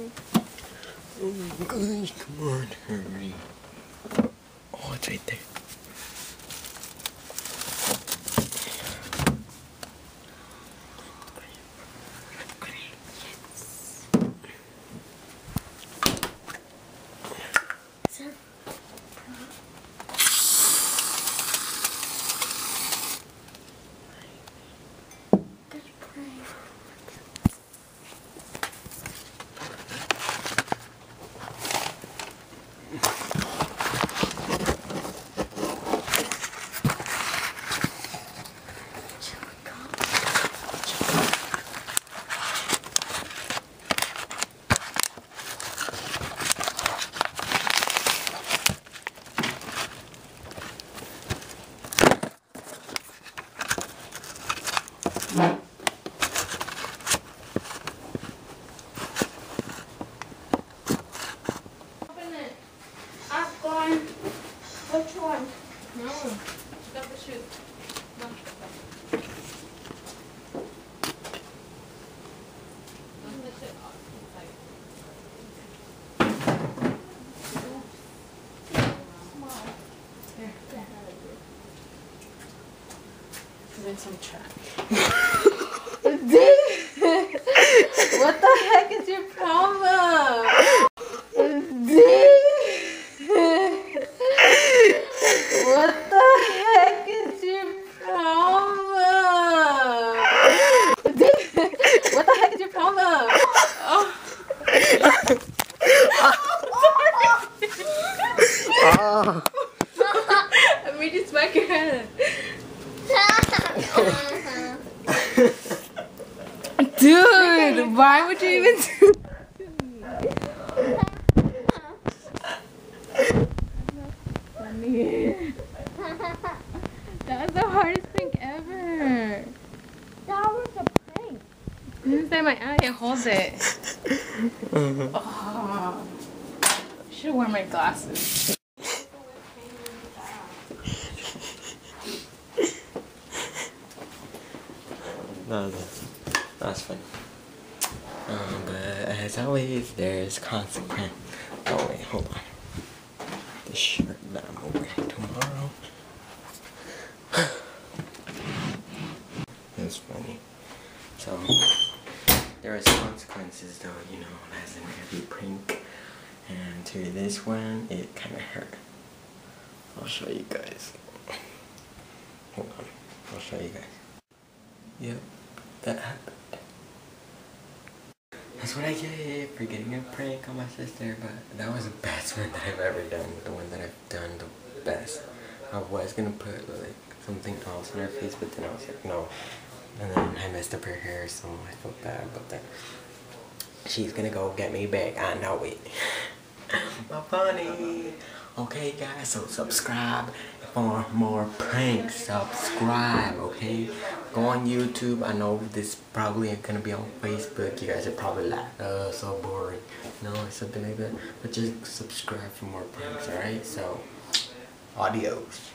Oh my gosh, come on, hurry. Oh, it's right there. Which one? No, got the shoot. No. In some trash. What the heck is your problem? What the heck is your problem? What the heck is your problem? Oh. I made you smack your head. Dude, why would you even do funny? That was the hardest thing ever. That was a prank. You didn't say my eye, hold it. Oh. I should have worn my glasses. That's funny. But as always, there's consequence. Oh wait, hold on. The shirt that I'm wearing tomorrow. That's funny. So there is consequences, though, you know, as in every prank. And to this one, it kind of hurt. I'll show you guys. Hold on, I'll show you guys. Yep, that happened. That's what I get for getting a prank on my sister, but that was the best one that I've ever done. The one that I've done the best. I was gonna put like something else in her face, but then I was like, no. And then I messed up her hair, so I felt bad, but then she's gonna go get me back. I know it. But funny. Okay guys, so subscribe for more pranks. Subscribe, okay? Go on YouTube. I know this probably ain't gonna be on Facebook. You guys are probably like, so boring. No, or something like that. But just subscribe for more pranks, alright? So, adios.